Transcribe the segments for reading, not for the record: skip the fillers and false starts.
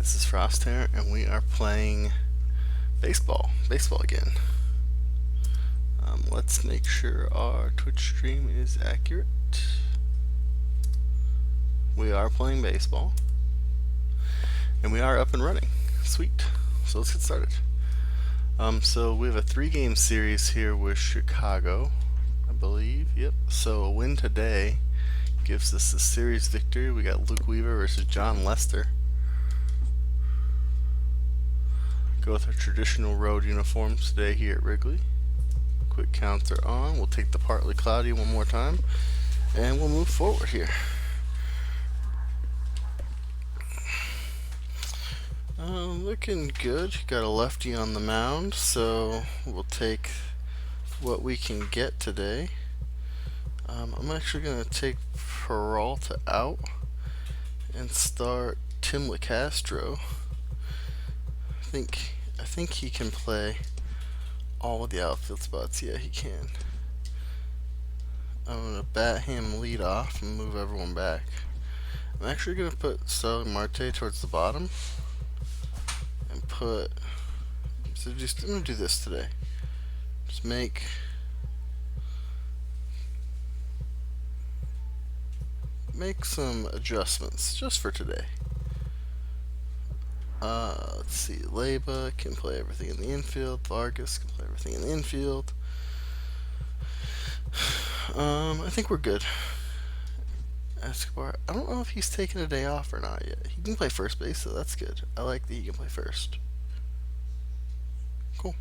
This is Frosthair, and we are playing baseball. Baseball again. Let's make sure our Twitch stream is accurate. We are playing baseball, and we are up and running. Sweet. So let's get started. So we have a 3-game series here with Chicago, I believe. Yep. So a win today gives us the series victory. We got Luke Weaver versus John Lester. Go with our traditional road uniforms today here at Wrigley. Quick counter on. We'll take the partly cloudy one more time, and we'll move forward here. Looking good. Got a lefty on the mound, so we'll take what we can get today. I'm actually going to take Peralta out and start Tim LeCastro. I think he can play all of the outfield spots. Yeah, he can. I'm going to bat him lead off and move everyone back. I'm actually going to put Starling Marte towards the bottom and I'm going to do this today. Just make some adjustments just for today. Let's see. Leyba can play everything in the infield. Vargas can play everything in the infield. I think we're good. Escobar, I don't know if he's taking a day off or not yet. He can play first base, so that's good. I like that he can play first. Cool.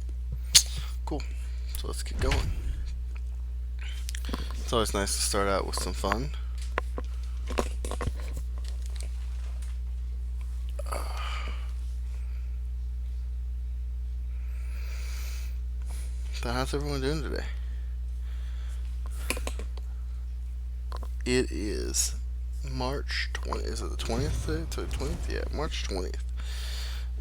So let's get going. It's always nice to start out with some fun. How's everyone doing today? It is March 20th. Is it the 20th today? 20th? Yeah, March 20th.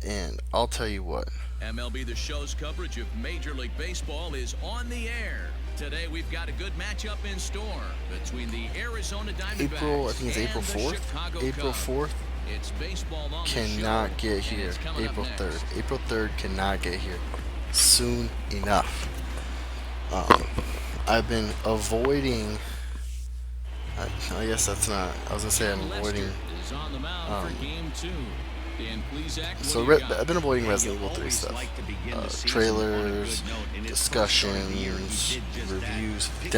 And I'll tell you what. MLB The Show's coverage of Major League Baseball is on the air. Today we've got a good matchup in store between the Arizona Diamondbacks I think it's April 4th. April 4th cannot get here. April 3rd. April 3rd cannot get here soon enough. I've been avoiding. I guess that's not. I was gonna say I'm avoiding. I've been avoiding Resident Evil 3 stuff. Trailers, discussions, reviews, the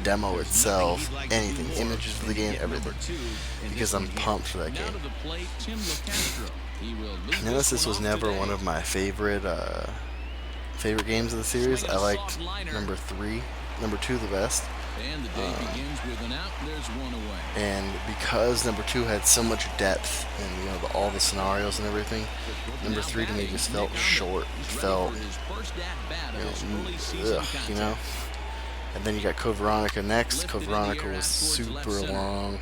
demo itself, anything, images of the game, everything. Because I'm pumped for that game. Nemesis was never one of my favorite games of the series. I liked number 2 the best. And because number 2 had so much depth and all the scenarios and everything, number 3 to me just felt short. Felt And then you got Code Veronica next. Code Veronica was super long.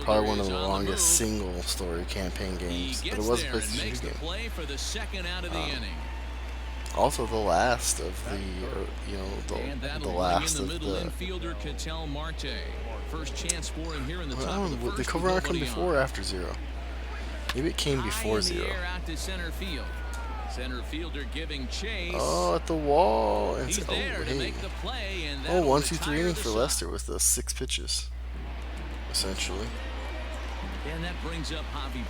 Probably one of the longest single story campaign games, but it was a PlayStation 2 game. Also, the last of the the Code Veronica come before or after 0? Maybe it came before 0. Oh, at the wall. And hey. 1, 2, 3 innings for Lester with the 6 pitches, essentially.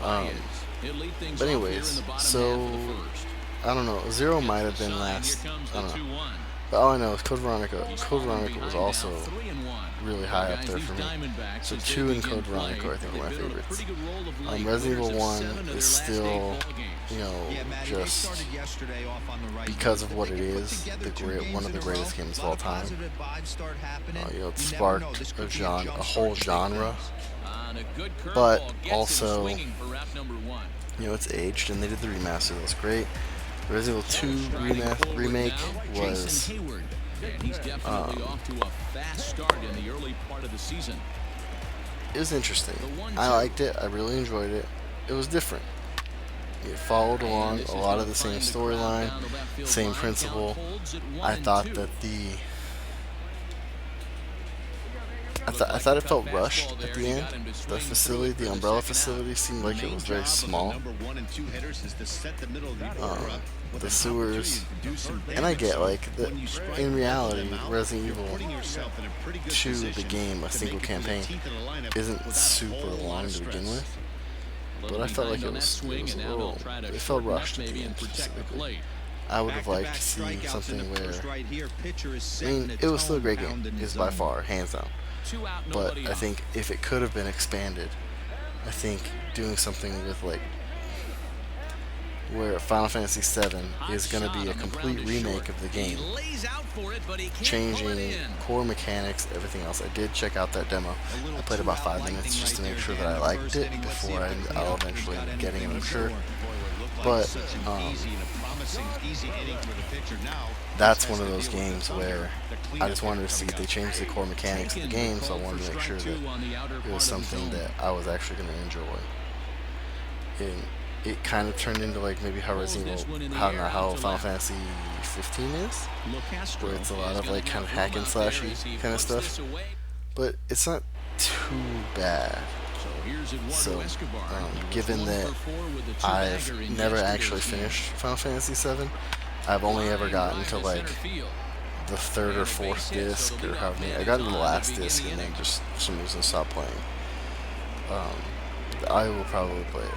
But anyways, so I don't know. 0 might have been last. I don't know. But all I know is Code Veronica. Code Veronica was also really high up there for me. So 2 and Code Veronica I think are my favorites. Resident Evil 1 is still, just because of what it is, one of the greatest games of all time. It sparked a whole genre. But also, it's aged, and they did the remaster. That was great. Resident Evil 2 remake was it was interesting. I liked it. I really enjoyed it. It was different. It followed along a lot of the same storyline, same principle. I thought that I thought it felt rushed at the end. The facility, the umbrella facility, seemed like it was very small. The sewers, and I get like that. In reality, Resident Evil 2, the game, a single campaign, isn't super long to begin with. But I felt like it was a little. It felt rushed at the end specifically. I would have liked to see something where. I mean, it was still a great game. It's by far, hands down. But I think if it could have been expanded, I think doing something with like where Final Fantasy VII is going to be a complete remake of the game, changing core mechanics, everything else. I did check out that demo. I played about 5 minutes just to make sure that I liked it before I'll eventually end up getting it, I'm sure. But that's one of those games where I just wanted to see if they changed the core mechanics of the game, so I wanted to make sure that it was something that I was actually going to enjoy. And it kind of turned into like maybe how Resident Evil, how Final Fantasy 15 is, where it's a lot of like kind of hack and slashy kind of stuff, but it's not too bad. So, given that I've never actually finished Final Fantasy VII, I've only ever gotten to like the 3rd or 4th disc, or however many. I got to the last disc and then just for some reason stopped playing. I will probably play it.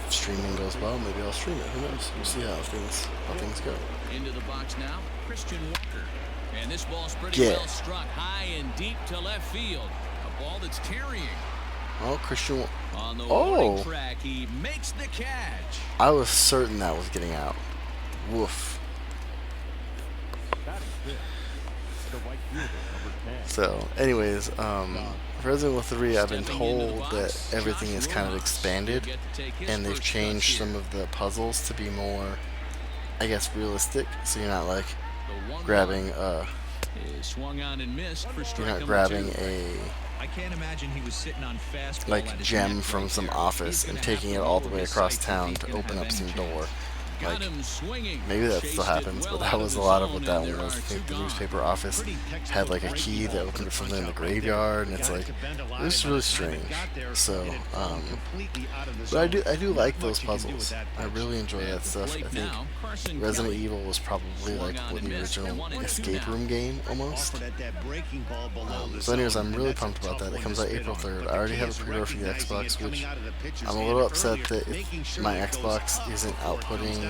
If streaming goes well, maybe I'll stream it. Who knows? We'll see how things go. Into the box now, Christian Walker. And this ball's pretty well struck high and deep to left field. A ball that's carrying. Oh, Christian. On the warning track, he makes the catch. I was certain that was getting out. Woof. So, anyways, Resident Evil 3, I've been told that everything is kind of expanded, and they've changed some of the puzzles to be more, I guess, realistic. So you're not like grabbing a. You're not grabbing a. Like gem from some office and taking it all the way across town to open up some door. Like, maybe that still happens, but that was a lot of what that one was. I think the newspaper office had like a key that opened up something in the graveyard, and it's like, it was really strange. So, but I do like those puzzles. I really enjoy that stuff. I think Resident Evil was probably like the original escape room game almost. So anyways, I'm really pumped about that. It comes out April 3rd. I already have a pre-order for the Xbox, which I'm a little upset that if my Xbox isn't outputting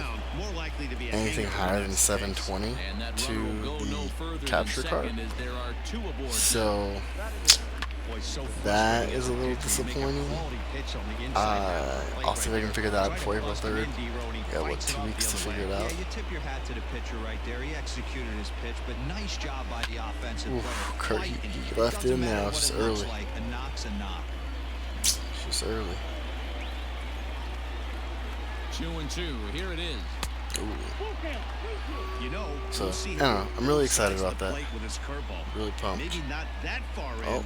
anything higher than 720 to the capture card. So that is a little disappointing. I'll see if I can figure that out before April 3rd. Got what, 2 weeks to figure it out. Oof, Kurt, he left it in there. It's just early. It's just early. 2-2. Here it is. So, I don't know. I'm really excited about that. Really pumped. Oh,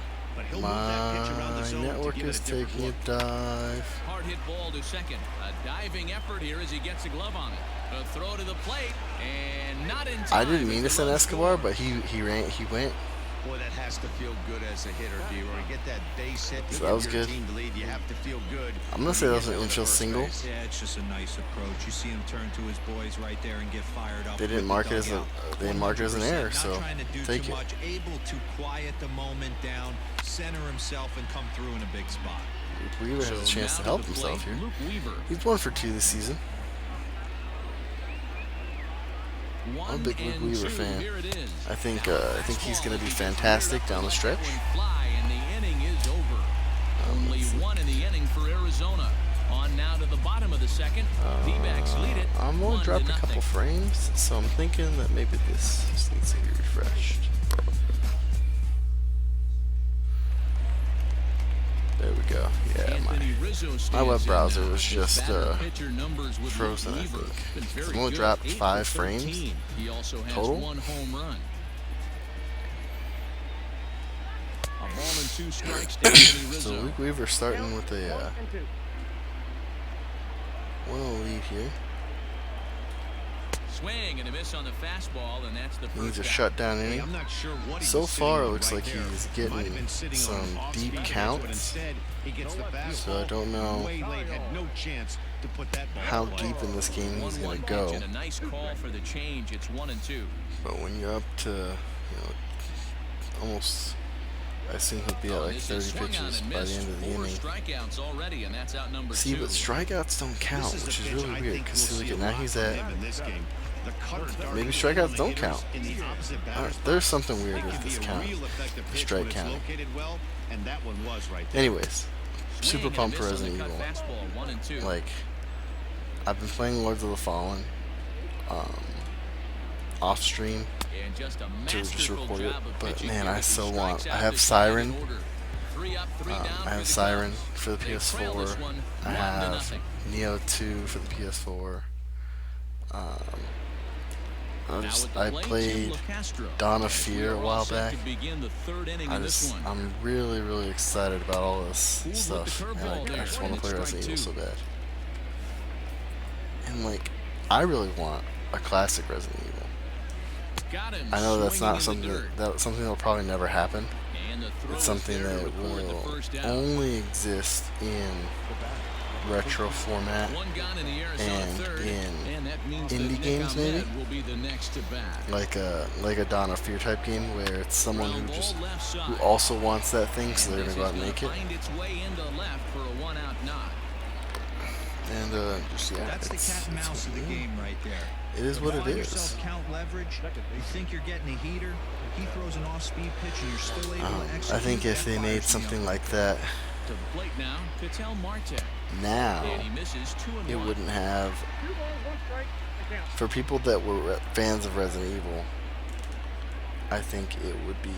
my network is taking a dive. Hard hit ball to second. A diving effort here as he gets a glove on it. A throw to the plate and not in time. I didn't mean to send Escobar, but he went. Boy, that has to feel good as a hitter, D-Roy. Get that base hit to so that was give your good. team the lead. You have to feel good. I'm gonna say that was an infield single. Yeah, it's just a nice approach. You see him turn to his boys right there and get fired up. They didn't mark it as an error, so take it. Able to quiet the moment down, center himself, and come through in a big spot. Luke Weaver has a chance to help himself here. He's 1 for 2 this season. I'm a big Luke Weaver fan. I think he's going to be fantastic down the stretch. Only one in the inning for Arizona. On now to the bottom of the second. D-backs lead it. I'm going to drop a couple frames, so I'm thinking that maybe this just needs to be refreshed. There we go. Yeah, my web browser was just frozen, I think. So I'm going to drop 5 frames total. So Luke Weaver starting with a 1-0 lead here. swing and a miss on the fastball, and that's the first Needs a out. shutdown Hey, inning. I'm not sure what he So was far, sitting it on looks right like there. he's Might have getting been sitting on some an off deep speed pitch, but counts. instead, he gets the fastball. So I don't know Way late, had no chance to put that ball how in play. deep in this game he's 1-1 going to pitch go. and a nice call for the change. It's 1-2. But when you're up to, almost, I assume he'll be at like 30 pitches by the end of the inning. Strikeouts already, and that's out number See, 2. but strikeouts don't count, This is which a is pitch really I weird. think Because we'll look see at a now lot he's from at. him in this game. The cutter darting Maybe on strikeouts the don't hitters count. in the opposite batter's There's box. something weird That with can this be a count. real effective pitch Strike when it's counting. located well, and that one was right there. Anyways, super pumped for Resident Evil. Fastball, 1-2. Like, I've been playing Lords of the Fallen off stream And just a to just masterful record it, job of but pitching man, here I with so the want. strikes I out have this inning in Siren. order. 3 up, 3 down I for have the Siren Cubs. for the They trail this PS4. one I 1-0. have Neo 2 for the PS4. I played Dawn of Fear a while back. I'm really, really excited about all this stuff, and I just want to play Resident Evil so bad. And like, I really want a classic Resident Evil. I know that's not something that'll probably never happen. It's something that will only exist in retro format and in indie games, maybe like a Dawn of Fear type game where it's someone who also wants that thing, so they're gonna go out and make it. And just yeah, That's the cat and mouse of the game right there. It is what it Find is. yourself count leverage. You think you're getting a heater. He throws an off-speed pitch, and you're still able to execute. I think if they made something like that To the plate now, Ketel Marte. now, And he misses 2-1. it wouldn't have. For people that were fans of Resident Evil, I think it would be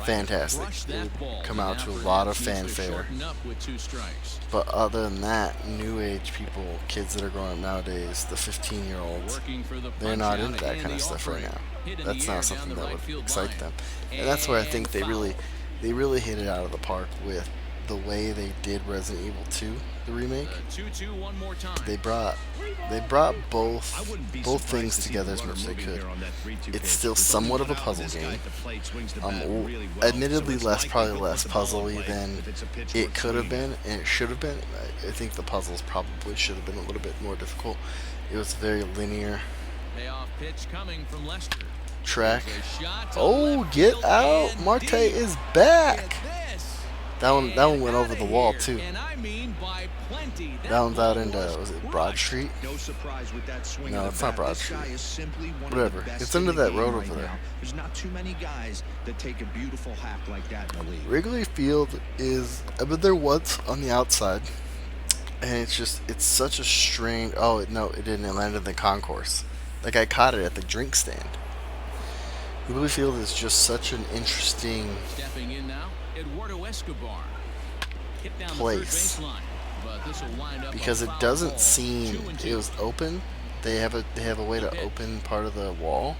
fantastic. It would come out to a lot of fanfare. But other than that, new age people, kids that are growing up nowadays, the 15-year-olds, they're not into that kind of stuff right now. That's not something that would excite them. And that's where I think they really hit it out of the park with the way they did Resident Evil 2, the remake. 2-2 one more time. They brought both things together as much as they could. It's still somewhat of a puzzle game. Admittedly, probably less puzzly than it could have been and it should have been. I think the puzzles probably should have been a little bit more difficult. It was very linear Payoff pitch coming from Lester. track. There's a shot to Oh, left get field out! and Marte deep. is back. Look at this. That one went over the wall Outta too. here. And I mean by plenty. That one's out ball into, was it Broad crushed. Street? No surprise with that swing. No, of the it's not bat. Broad This guy Street. is simply one Whatever. of the best It's in under the that game road right over there. now. There's not too many guys that take a beautiful hack like that in the league. Wrigley Field is, I've been there once on the outside, and it's such a strange. Oh no, it didn't. It landed in the concourse. Like I caught it at the drink stand. Wrigley Field is just such an interesting Stepping in now, Eduardo Escobar. Hit down place the first baseline, but this will wind up because a it foul doesn't ball. seem 2-2. it was open. They have a way to open part of the wall,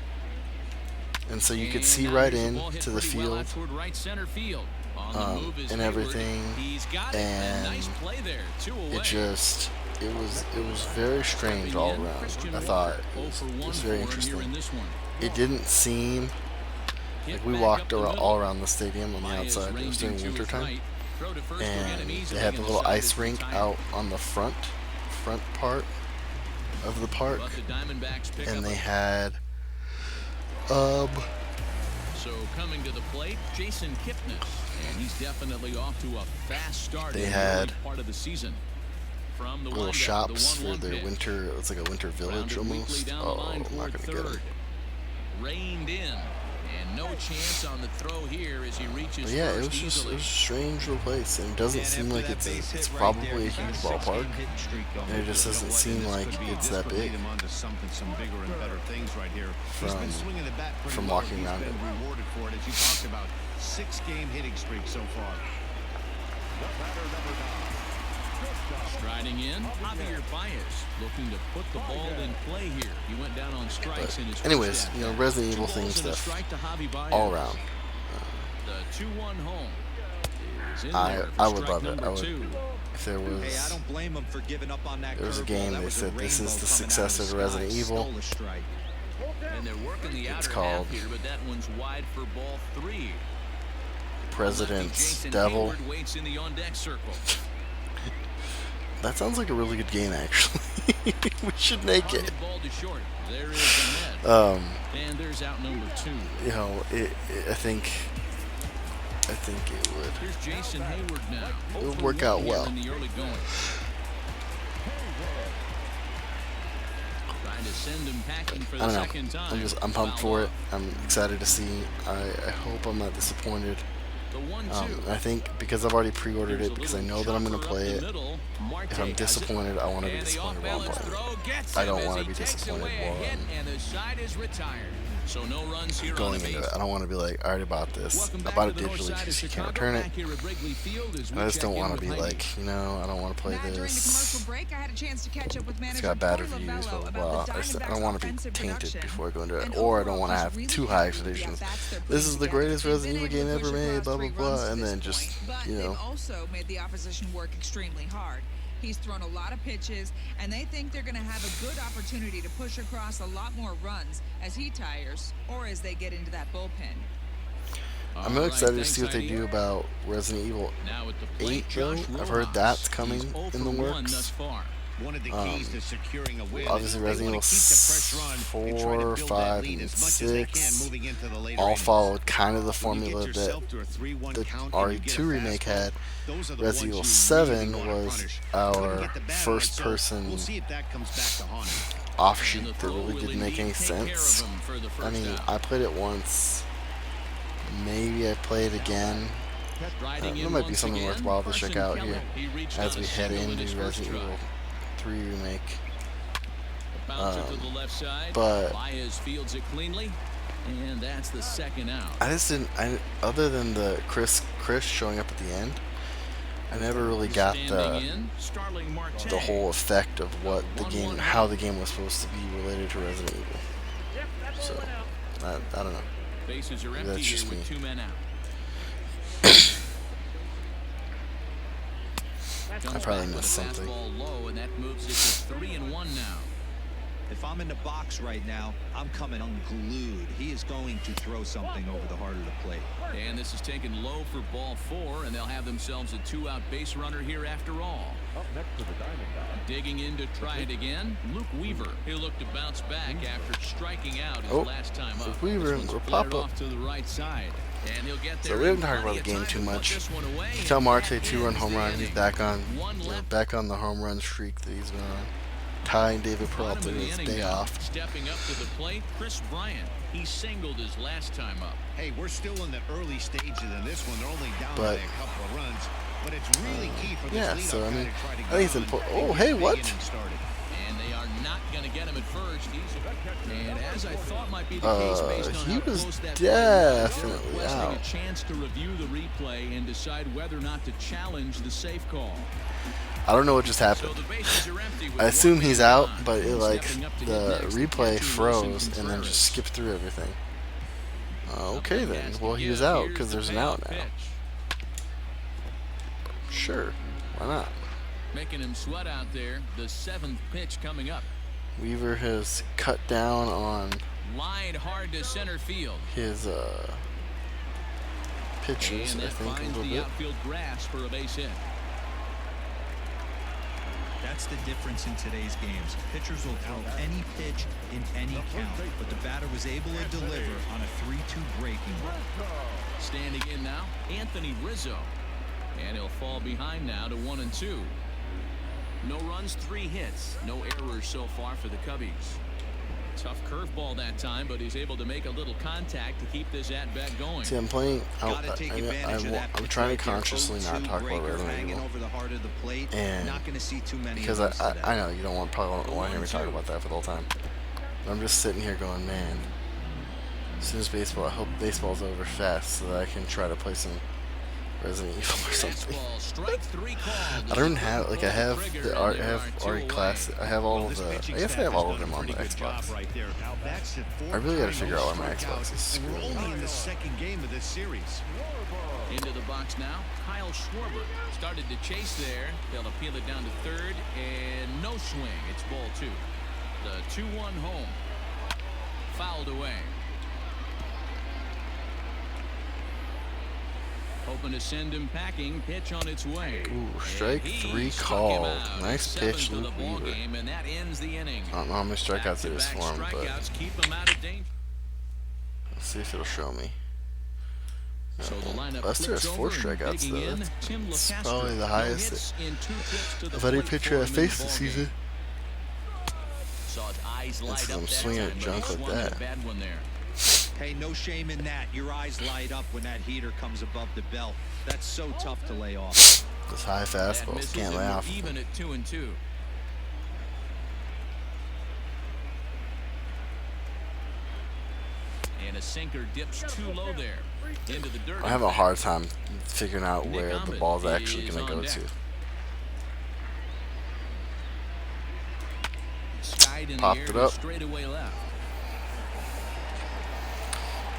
and so you could And see now right here's the ball in hit to the pretty well field. out toward right center field. On the move is and Hayward. everything, He's got it. and A nice play there. 2 away. It was very strange all around. I thought it was very interesting. It didn't seem like we walked all around the stadium on the outside. It was during winter time, and they had the little ice rink out on the front part of the park, and they had So coming to the plate, Jason Kipnis, and he's definitely off to a fast start. They in the had early part of the season. From the little windup, shops the for 1-1 their pitch. winter. It's like a winter village Grounded weakly almost. down the Oh, line I'm not toward gonna get third. it. Reined in, and no chance on the throw here as he reaches But yeah, it first was just easily. a strange little place, and it doesn't seem like it's probably a huge ballpark, and it just doesn't seem like it's that big from walking around it. Rewarded for it, as you talked about, 6-game hitting streak so far. Striding in, Javier Baez looking to put the ball in play here. He went down on strikes in his first Anyways, at you know, bat. Resident 2 Evil balls thing and a stuff strike to Javi Baez. all around. The 2-1 home is in I there for would strike love it. number I would 2. if there was, Hey, I don't blame him for giving up on that there was a curveball. game That they was a said this is rainbow the coming out of successor the to Resident sky. Evil. Stole a strike. And they're working the It's outer called half here, but that one's wide for ball 3. President's Jason Devil. Hayward waits in the on-deck circle. That sounds like a really good game, actually. We should make it. Ball to short. There is the net. And there's out number 2. You know, I think it would. Here's Jason Hayward now. It would work out well. In the early going. Trying to send him packing for the I don't second know. time. I'm pumped for it. I'm excited to see. I hope I'm not disappointed. The 1-2. I think because I've already pre-ordered it, because I know that I'm going to play it, if I'm disappointed, I want to be disappointed while I'm playing it. I don't want to be disappointed while I'm going into it. I don't want to be like, I already bought this. I bought it digitally because you can't return it. And I just don't want to be like, you know, I don't want to play this. It's got bad reviews, blah, blah, blah. I don't want to be tainted before I go into it. Or I don't want to have too high expectations. This is the greatest Resident Evil game ever made, blah, blah, blah. And then just, you know. Also made the opposition work extremely hard. He's thrown a lot of pitches, and they think they're going to have a good opportunity to push across a lot more runs as he tires or as they get into that bullpen. I'm really excited to see what they do about Resident Evil 8, though. I've heard that's coming in the works. One of the keys to securing a win. Obviously, Resident Evil 4, 5, and 6 all all followed kind of the formula that the RE2 remake had. Resident Evil 7 was our first-person offshoot that really didn't make any sense. I mean, I played it once. Maybe I play it again. There might be something worthwhile to check out here as we head into Resident Evil 3 remake. But and that's the second out. I just didn't. Other than the Chris showing up at the end, I never really got the whole effect of what the game, how the game was supposed to be related to Resident Evil. So I don't know. Bases are Maybe empty that's here just me. with 2 men out. I probably missed something. Low, and that moves it to 3-1 now. If I'm in the box right now, I'm coming unglued. He is going to throw something over the heart of the plate. And this is taken low for ball 4, and they'll have themselves a 2-out base runner here after all. Up next to the Diamondbacks. Digging in to try it again, Luke Weaver. He'll look to bounce back after striking out his last time up. Luke Weaver, This one's we'll flared pop up. off to the right side. And he'll get there. So we haven't talked about the game too much. Tell Marte 2-run home run. He's back on, back on the home run streak that he's been on. Tying David Peralta his day off. Stepping up to the plate, Chris Bryant. He singled his last time up. Hey, we're still in the early stages of this one. They're only down by a couple of runs, but it's really key for this yeah, leadoff so I mean, guy to try to I get think it's on important. and Oh, hey, get what? the inning started. And they are not going to get him at first. And as I thought might be the case based on he how was close that definitely play was, they're requesting out. a chance to review the replay and decide whether or not to challenge the safe call. I don't know what just happened. So the bases are empty with I assume he's one out, on. but it, like, Stepping up to the hit next, replay catcher froze Wilson and then just Contreras. skipped through everything. Okay then. Well, he was out because there's an out now. Sure. Why not? Making him sweat out there. The 7th pitch coming up. Weaver has cut down on Line hard to center field. his pitches, And I that think, a finds little the bit. outfield grass for a base hit. That's the difference in today's games. Pitchers will throw any pitch in any count, but the batter was able to deliver on a 3-2 breaking ball. Standing in now, Anthony Rizzo. And he'll fall behind now to 1-2. No runs, 3 hits. No errors so far for the Cubbies. Tough curveball that time, but he's able to make a little contact to keep this at-bat going. See, I'm playing. Gotta take advantage of that I'm pitch trying right to there. consciously not 0-2 talk about breaker Resident hanging Evil. over the heart of the plate. And Not going to see too many because of those today. I know you don't probably don't want to hear me talk about that for the whole time. But I'm just sitting here going, man. As soon as baseball, I hope baseball's over fast so that I can try to play some Resident Evil or something. Fastball, strike three called. I don't even have, like, I have the art, I have RE Classic, I have all of the, I guess I have all of them on the Xbox. I really gotta figure out why my Xbox is screwing We're only in me. the second game of this series. Into the box now, Kyle Schwarber started to chase there. They'll appeal it down to third, and no swing. It's ball two. The 2-1 home. Fouled away. Hoping to send him packing. Pitch on its way. Ooh, strike And he three struck call. him out. Nice pitch, Seventh of Luke the ball Weaver. game, and that ends the inning. I don't know how many strikeouts it is for him, but Strikeouts keep him out of danger. let's see if it'll show me. So the lineup Buster has flips 4 over and strikeouts digging in, though. Tim It's LeCastro. probably the No highest hits in 2 trips to the of any plate pitcher for I've him in the faced this ball game. season. Saw his eyes light This is up him that swinging time, at but junk he like swung at that. a bad one there. Hey, no shame in that. Your eyes light up when that heater comes above the belt. That's so tough to lay off. Those high That fastballs misses, can't and lay we're off. even at 2-2. And a sinker dips too low there. Into the dirt. I have a hard time figuring out Nick where the Ahmed ball's actually is going to on go deck. to. Skied in Popped the air it to up. straightaway left.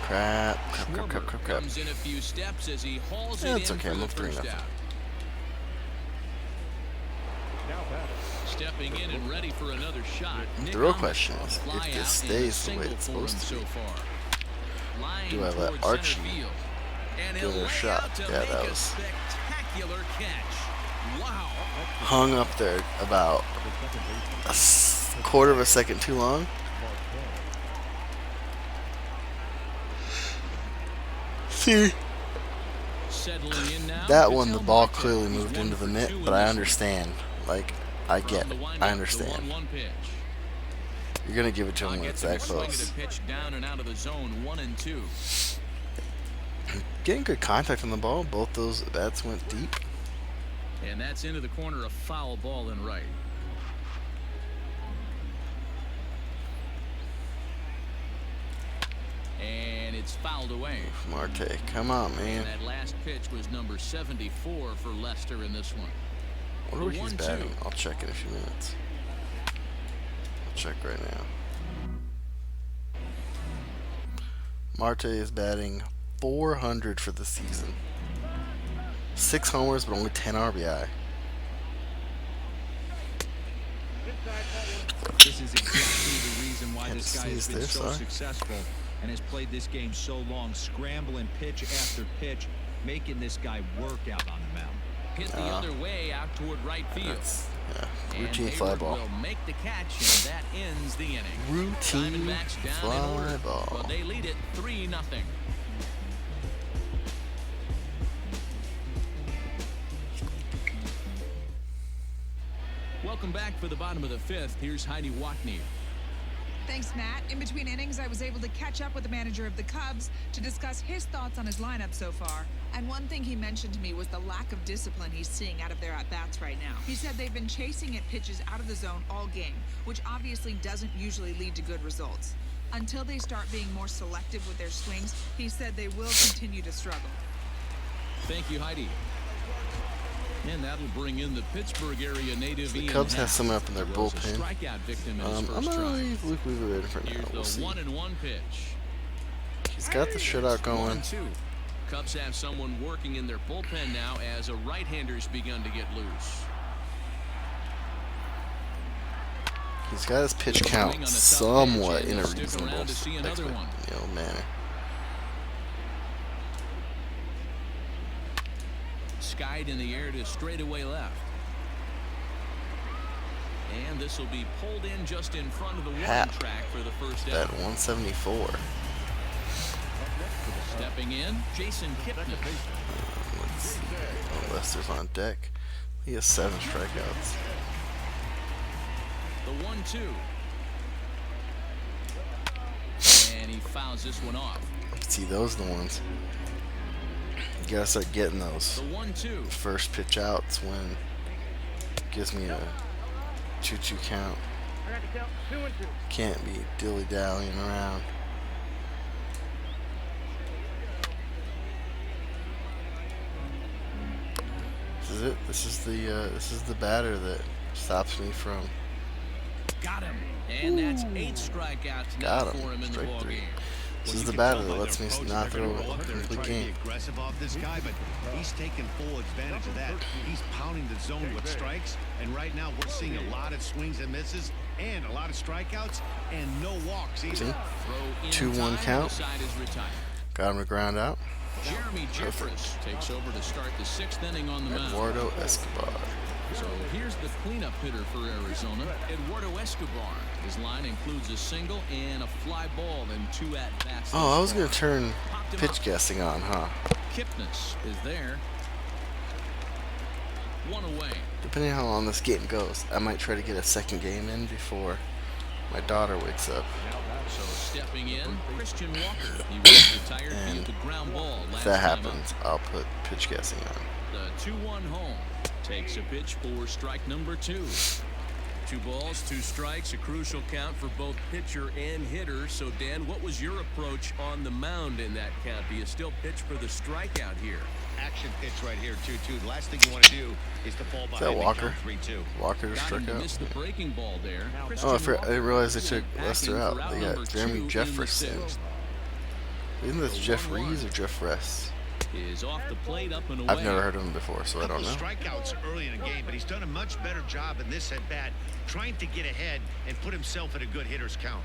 Crap. Schwarber comes in a few steps as he hauls Yeah, it it's in okay. for I'm the up first 3-0. out. Now batting. Stepping in and ready for another shot. Nick The real Ahmed, question a is, fly if out this and a stays the way single it's for him supposed to so be, far. Line do I let towards Archie center field. And give he'll it a lay shot? out to Yeah, make that a was spectacular catch. Wow. hung up there about a quarter of a second too long. See, Settling in now. that one, the Vitel ball Marte, clearly who's moved 1 into the for net, 2 in but I this one. understand. Like, I get From it. the windup, I the understand. 1-1 pitch. You're going to give it to him when Gets it's him that swinging close. a pitch down and out of the zone. 1-2. Getting good contact on the ball. Both those bats went deep. And that's into the corner, a foul ball in right. And it's fouled away. Marte, come on, And man. that last pitch was number 74 for Lester in this one. I wonder what The he's 1-2. batting. I'll check in a few minutes. I'll check right now. Marte is batting 400 for the season. 6 homers, but only 10 RBI. This is exactly the reason why Can't this guy see has us been there, so sorry. successful and has played this game so long, scrambling pitch after pitch, making this guy work out on the mound. Hit the other way out toward right field. That's, yeah, And routine fly Hayward ball. will make the catch, and that ends the inning. Routine Diamondbacks down fly in order, ball. but they lead it 3-0. Welcome back for the bottom of the 5th. Here's Heidi Watney. Thanks, Matt. In between innings, I was able to catch up with the manager of the Cubs to discuss his thoughts on his lineup so far. And one thing he mentioned to me was the lack of discipline he's seeing out of their at-bats right now. He said they've been chasing at pitches out of the zone all game, which obviously doesn't usually lead to good results. Until they start being more selective with their swings, he said they will continue to struggle. Thank you, Heidi. And that'll bring in the Pittsburgh area native. The Ian Cubs have Happ, someone up in their who was a bullpen. strikeout victim in his I'm first gonna try. leave Luke Weaver in for now. Here's We'll the see. 1-1 pitch. He's got the shutout going. 1-2. Cubs have someone working in their bullpen now as a right-hander's begun to get loose. He's got his pitch count somewhat in a reasonable manner. Skied in the air to straightaway left. And this will be pulled in just in front of the warning Hap track for the first at out. 174. Stepping in, Jason Kipnis. Let's see. Oh, Lester's on deck. He has 7 strikeouts. The 1-2. And he fouls this one off. See, those are the ones. You gotta start getting those. The 1-2. First pitch outs when it gives me a 2-2 count. Can't be dilly-dallying around. it. This is the batter that stops me from. Got him. And that's 8 strikeouts now for him in the ball game. This is the batter that lets me not throw a complete game. Aggressive off this guy, but he's taking full advantage of that. He's pounding the zone with strikes, and right now we're seeing a lot of swings and misses and a lot of strikeouts and no walks either. 2-1 count. Got him to ground out. Jeremy Jeffress takes over to start the 6th inning on the mound. Eduardo Escobar. So here's the cleanup hitter for Arizona, Eduardo Escobar. His line includes a single and a fly ball and 2 at-bats. Oh, I was going to turn pitch guessing on, huh? Kipnis is there. 1 away. Depending on how long this game goes, I might try to get a second game in before my daughter wakes up. So stepping in, Christian Walker. He was retired via the ground ball last if that time happens, up. I'll put pitch guessing on. The 2-1 home takes a pitch for strike number 2. 2 balls, 2 strikes, a crucial count for both pitcher and hitter. So Dan, what was your approach on the mound in that count? Do you still pitch for the strikeout here? Action pitch right here, 2-2. The last thing you want to do is to fall behind. Walker? 3-2. Walker just struck out. Missed the breaking ball there. Oh, I didn't realize they took Lester out. They got Jeremy Jefferson. Isn't this Jeff Rees or Jeff Ress? Is off the plate, up and away. I've never heard of him before, so I don't know. Strikeouts early in the game, but he's done a much better job in this at bat, trying to get ahead and put himself at a good hitter's count.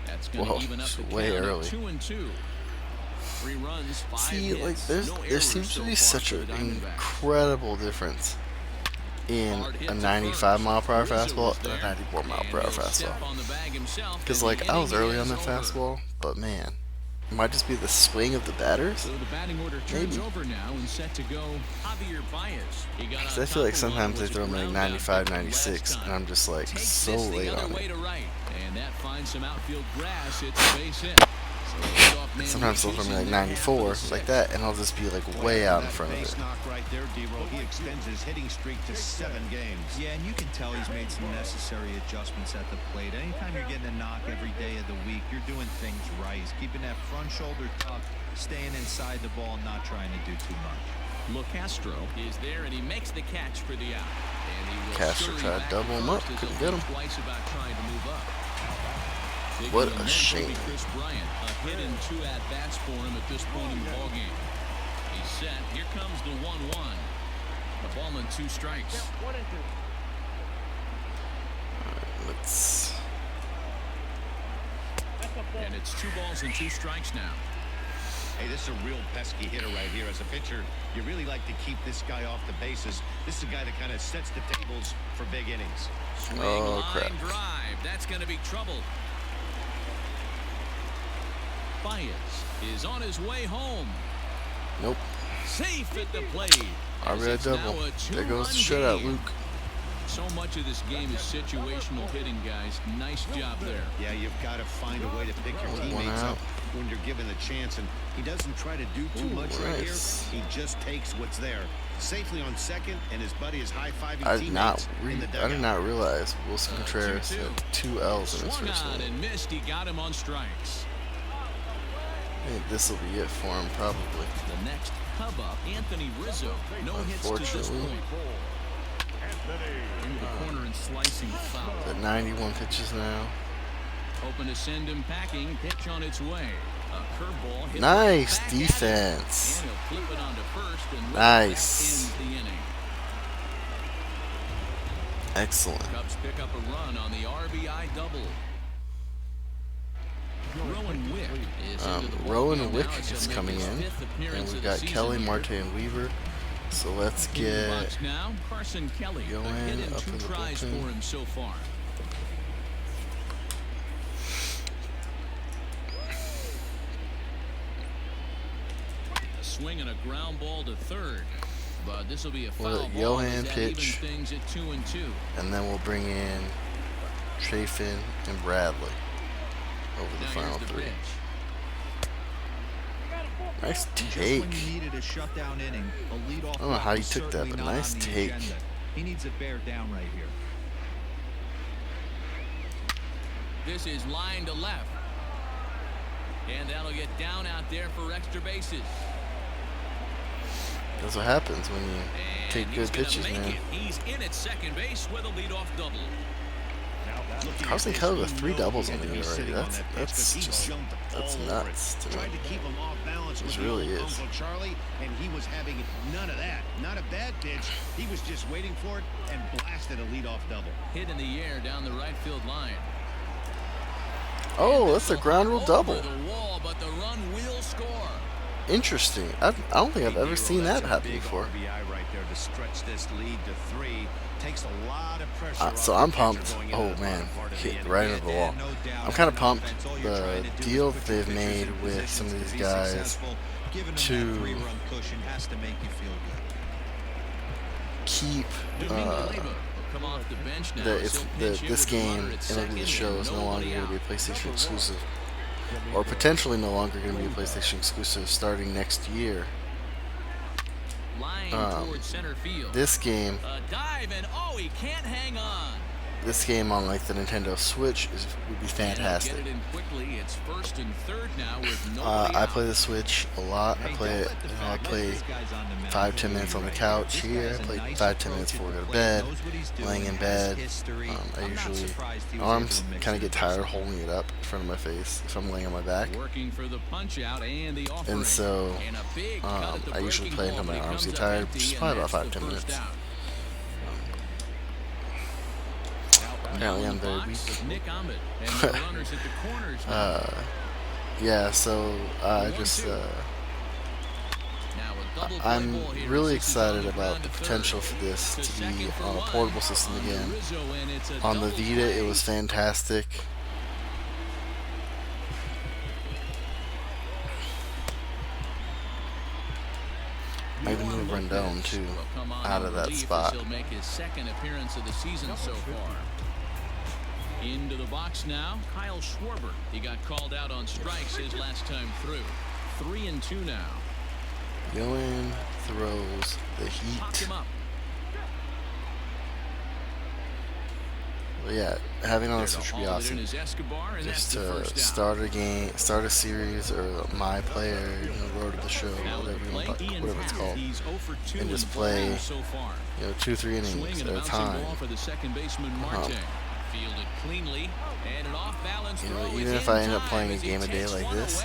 That's going to even up the way count early. 2-2. 3 runs, 5 See, like hits, there seems to be such an incredible difference in a 95-mile-per-hour fastball and a 94-mile-per-hour fastball. Because like I was early on that fastball, but man. It might just be the swing of the batters. So the batting order turns over now and set to go Javier Baez. Because I feel like sometimes they throw me like 95, 96, and I'm just like so late on it. And that finds some outfield grass. It's a base hit. Sometimes they'll throw me like 94, like that, and I'll just be like way out in front of it. Right there, D-Roll. He extends his hitting streak to 7 games. Yeah, and you can tell he's made some necessary adjustments at the plate. Anytime you're getting a knock every day of the week, you're doing things right. He's keeping that front shoulder tucked, staying inside the ball, and not trying to do too much. Locastro is there, and he makes the catch for the out. And he will Castro tried to double him up, couldn't get him. Twice about trying to move up. What a shame. Chris Bryant, a hit and 2 at-bats for him at this point in the ballgame. He's set. Here comes the 1-1. The ball and 2 strikes. Let's. And it's 2 balls and 2 strikes now. Hey, this is a real pesky hitter right here. As a pitcher, you really like to keep this guy off the bases. This is a guy that kind of sets the tables for big innings. Swing, oh, crap. line drive. That's going to be trouble. Baez is on his way home. Nope. Safe at the plate. Already a double. There goes the shutout, Luke. So much of this game is situational hitting, guys. Nice job there. Yeah, you've got to find a way to pick your teammates up when you're given the chance, and he doesn't try to do too much right here. He just takes what's there. Safely on second, and his buddy is high-fiving teammates in the dugout. I did not realize Wilson Contreras had 2 L's in his first one. inning. And missed. He got him on strikes. I think this will be it for him, probably. The next Cub up, Anthony Rizzo. No hits to this point. Into the corner and slicing foul. At 91 pitches now. Hoping to send him packing. Pitch on its way. A curveball. Nice defense. And he'll flip it onto first, and nice. ends the inning. Excellent. Cubs pick up a run on the RBI double. Rowan Wick is coming in, and we've got Kelly, Marte, and Weaver. So let's get Carson Kelly going up in the bullpen. For him so far. A swing and a ground ball to third, but this will be a foul ball. Johan pitch, things at 2-2, and then we'll bring in Chafin and Bradley over the final 3. Nice take. I don't know how you took that, but nice take. He needs it bear down right here. This is line to left. And that'll get down out there for extra bases. That's what happens when you take good pitches, man. He's in at second base with a leadoff double. Carson Kelly with 3 doubles on the year already. That's nuts to me. It really is. Uncle Charlie, and he was having none of that. Not a bad pitch. He was just waiting for it and blasted a leadoff double. Hit in the air down the right field line. Oh, that's a ground rule double. Over the wall, but the run will score. Interesting. I don't think I've ever seen that happen before. Right there to stretch this lead to 3. Takes a lot of pressure. So I'm pumped. Oh man, hit right into the wall. I'm kind of pumped. The deal that they've made with some of these guys to keep this game MLB show is no longer going to be a PlayStation exclusive, or potentially no longer going to be a PlayStation exclusive starting next year. This game, he can't hang on. This game on like the Nintendo Switch would be fantastic. I play the Switch a lot. I play it. I play 5-10 minutes on the couch here. I play 5-10 minutes before I go to bed. Laying in bed, I usually my arms kind of get tired holding it up in front of my face if I'm laying on my back. And so I usually play until my arms get tired, which is probably about 5-10 minutes. Apparently I'm very weak. Yeah, so I just I'm really excited about the potential for this to be on a portable system again. On the Vita, it was fantastic. I even moved Rendon too out of that spot. Into the box now, Kyle Schwarber. He got called out on strikes his last time through. 3-2 now. Yoan throws the heat. Well, yeah, having on this would be awesome. Just to start a game, start a series, or my player, road to the show, whatever it's called, and just play, 2-3 innings at a time. Fielded cleanly, and an off-balance throw. Even if I end up playing a game a day like this,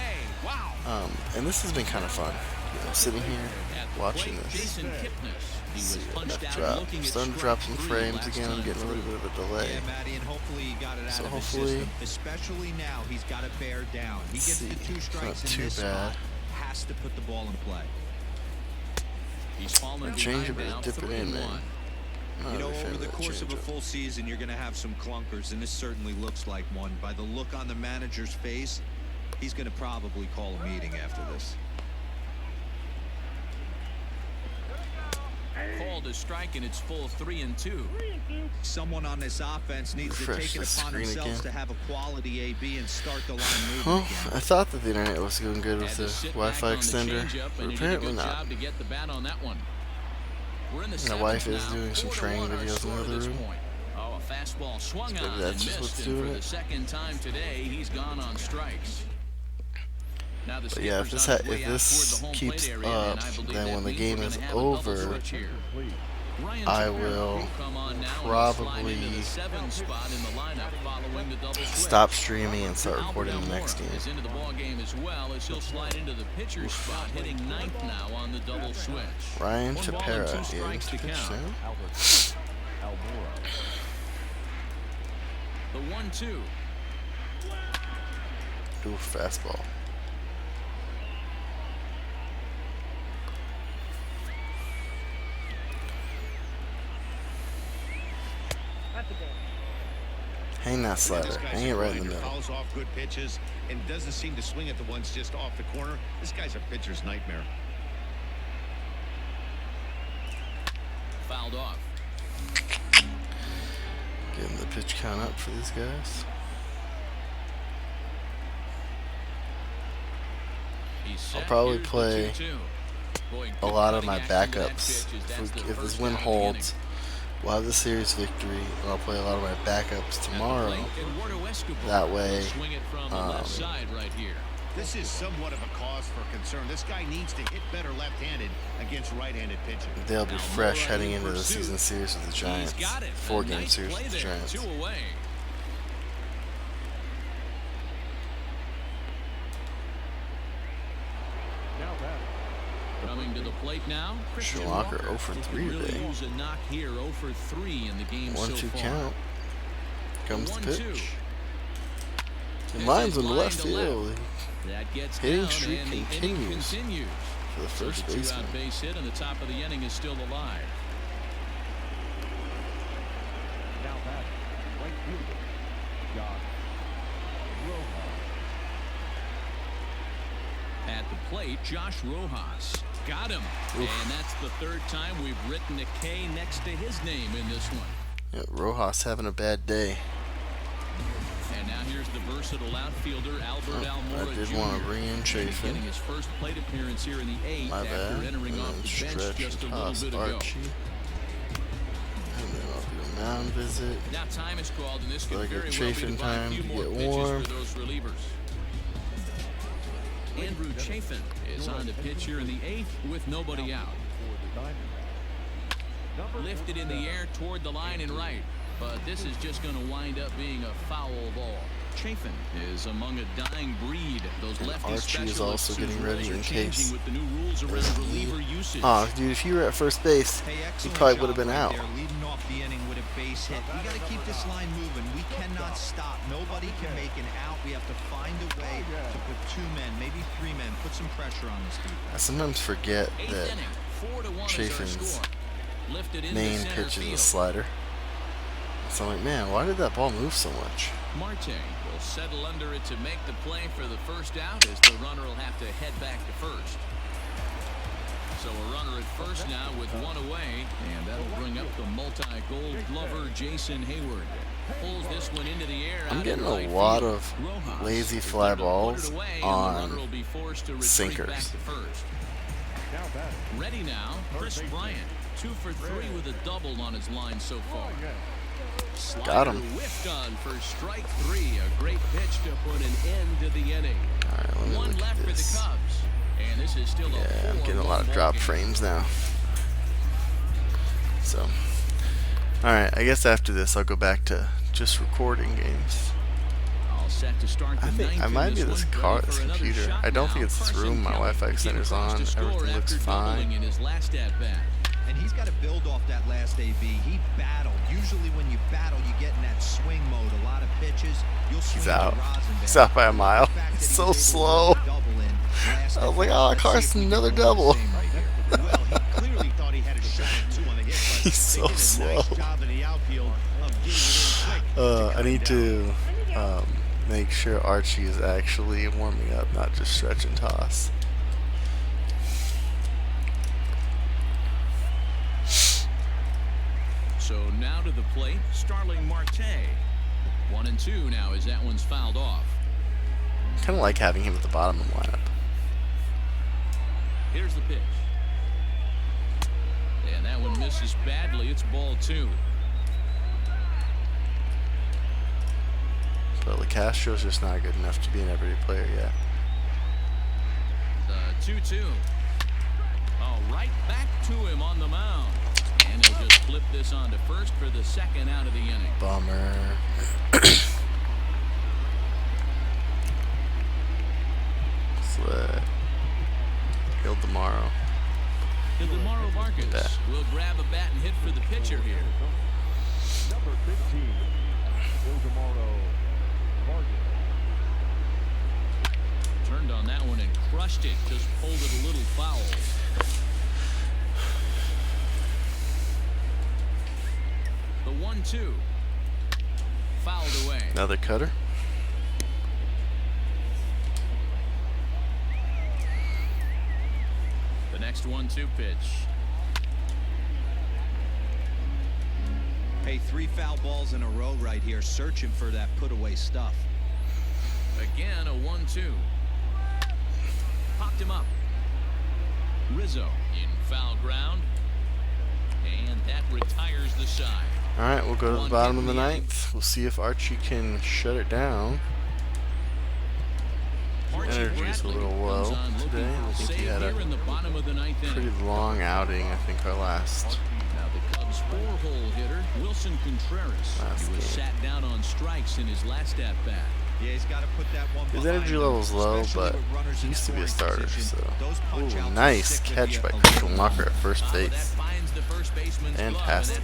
and this has been kind of fun, sitting here watching this. Starting to drop some frames again. I'm getting a little bit of a delay. So hopefully, especially now, he's got to bear down. He gets the 2 strikes in this spot. Has to put the ball in play. Change it, but dip it in, man. Over the course of a full season, you're going to have some clunkers, and this certainly looks like one. By the look on the manager's face, he's going to probably call a meeting after this. Called a strike, and it's full 3-2. Someone on this offense needs to take it upon themselves to have a quality AB and start the line moving Well, again. I thought that the internet was doing good with the Wi-Fi extender, but apparently not. My wife is doing some training videos in the other room. Oh, a fastball swung Maybe on that's and just what's missed, doing and for it. the second time today, he's gone on strikes. Now the But yeah, if this keeps up, then when the game is over, I will probably stop streaming and start recording the next game. Is into the ball game as well as he'll slide into the pitcher's spot, hitting 9th now on the double switch. Ryan Tepera in to pitch now. The 1-2. Ooh, fastball. Hang that slider. Hang it right in the middle. Fouls off good pitches and doesn't seem to swing at the ones just off the corner. This guy's a pitcher's nightmare. Fouled off. Getting the pitch count up for these guys. I'll probably play a lot of my backups. If this win holds, we'll have the series victory, and I'll play a lot of my backups tomorrow. That way, This is somewhat of a cause for concern. This guy needs to hit better left-handed against right-handed pitching. They'll be fresh heading into the season series with the Giants. 4-game series with the Giants. 2 away. Now batting. Coming to the plate now. Schumacher 0 for 3 really today. use a knock here, 0 for 3 in the game 1-2 so far. count. Comes the 1-2. pitch. The line's in the left field. That gets Hitting down, streak and the inning continues continues. for the So first the baseman. two-out base hit, and the top of the inning is still alive. Now batting. Right fielder. Josh Rojas. At the plate, Josh Rojas. Got him. And that's the third time we've written a K next to his name in this one. Yeah, Rojas having a bad day. And now here's the versatile outfielder, Albert Almora I did Jr. want to bring in Getting Chafin. his first plate appearance here in the 8th My after bad. entering And off then the bench stretch just a and little toss bit ago. Archie. And then I'll do a mound visit. Now time is called, and this could Like a very well be Chafin to buy a time few to more get pitches warm. for those relievers. Andrew Chafin is on the pitch here in the 8th with nobody out. For the Diamondbacks. Number Lifted in the 47. air toward the line and right, but this is just going to wind up being a foul ball. Chafin is among a dying breed. Those lefty Archie is specialists also getting whose ready roles in are changing case with the new rules around reliever usage. Oh, dude, if you were at first base, Hey, you excellent probably would have job been right out. there, leading off the inning with a base hit. We got to keep this line moving. We cannot stop. Nobody can make an out. We have to find a way to put 2 men, maybe 3 men, put some pressure on this defense. I sometimes forget 8th that inning, 4-1 is our Chafin's score. Lifted into main center pitch is a field. slider. So I'm like, man, why did that ball move so much? Marte will settle under it to make the play for the first out, as the runner will have to head back to first. So a runner at first now with 1 away, and that'll bring up the multi-gold glover Jason Hayward. Pulls this one into the air. I'm out getting in a right lot field. of Rojas lazy is fly going to put it balls away, and the on runner will be forced to retreat sinkers. back to first. Now batting. Ready now, Chris Bryant. 2 for 3 with a double on his line so far. Slider Got him. whiffed on for strike 3. A great pitch to put an end to the inning. Alright, let me 1 look left at for the this. Cubs. And this is still Yeah, I'm getting a lot of 4-1 drop ballgame. frames now. So, alright, I guess after this I'll go back to just recording games. All set to start the I think ninth I in might be this this one. car, Ready this for another computer. shot I don't now. think it's this Carson room. My Kelly Wi-Fi came extender's across on. to score Everything looks after fine. doubling in his last at bat. And he's got to build off that last AB. He battled. Usually when you battle, you get in that swing mode. A lot of pitches. You'll swing He's to out. Rosenberg. He's out by a mile. The fact that He's he so was able to slow. get a double in last I was like, at bat. oh, Let's see if Carson, we can another do the double. same right here. Well, he clearly thought he had a shot at 2 on the hit, but He's so they did a slow. nice job in the outfield of getting it in quick. I need to make sure Archie is actually warming up, not just stretch and toss. So now to the plate, Starling Marte. 1-2 now as that one's fouled off. Kind of like having him at the bottom of the lineup. Here's the pitch. And that one misses badly. It's ball 2. So Castro's just not good enough to be an everyday player yet. The 2-2. Oh, right back to him on the mound. And he'll just flip this on to first for the second out of the inning. Bummer. Sled. Killed tomorrow. DeMauro Marcus will grab a bat and hit for the pitcher here. Number 15. Tomorrow. Marcus. Turned on that one and crushed it. Just pulled it a little foul. The 1-2. Fouled away. Another cutter. The next 1-2 pitch. Hey, 3 foul balls in a row right here, searching for that put-away stuff. Again, a 1-2. Popped him up. Rizzo in foul ground. And that retires the side. Alright, we'll go to the One bottom hit of the in the inning. ninth. We'll see if Archie can shut it down. Archie Energy's was a little low today. I think he had a pretty long outing. I think our last. Now the Cubs' 4-hole hitter Wilson Contreras. He was sat down on strikes in his last at bat. Yeah, he's got to put that one. His energy level's low, but he used to be a starter. So, ooh, nice catch by Christian Walker at first base. Fantastic.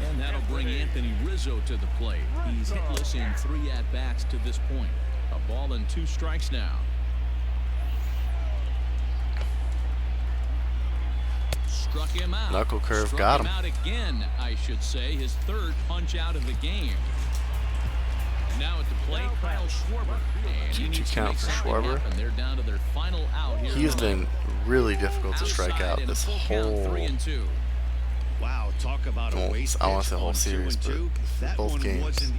And that'll bring Anthony Rizzo to the plate. He's hitless in 3 at-bats to this point. A ball and 2 strikes now. Struck him out. Knuckle curve Struck got him. Out again, I should say. His 3rd punch out of the game. Now at the plate, Kyle Schwarber. And he needs to make something happen. They're down to their final out here. He has been really difficult to strike out this whole. 3-2. Wow, talk about a waste. I want to say whole series, but both games.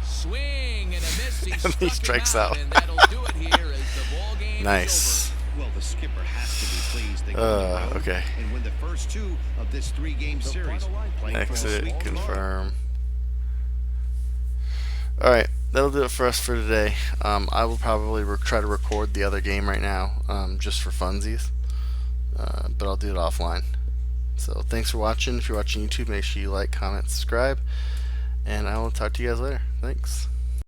Swing and a miss. He strikes out. And that'll do it here as the ball game Nice. Well, the skipper has to be pleased. They go on the road okay. And win the first 2 of this 3-game series. Exit, confirm. Alright, that'll do it for us for today. I will probably try to record the other game right now, just for funsies. But I'll do it offline. So thanks for watching. If you're watching YouTube, make sure you like, comment, subscribe. And I will talk to you guys later. Thanks.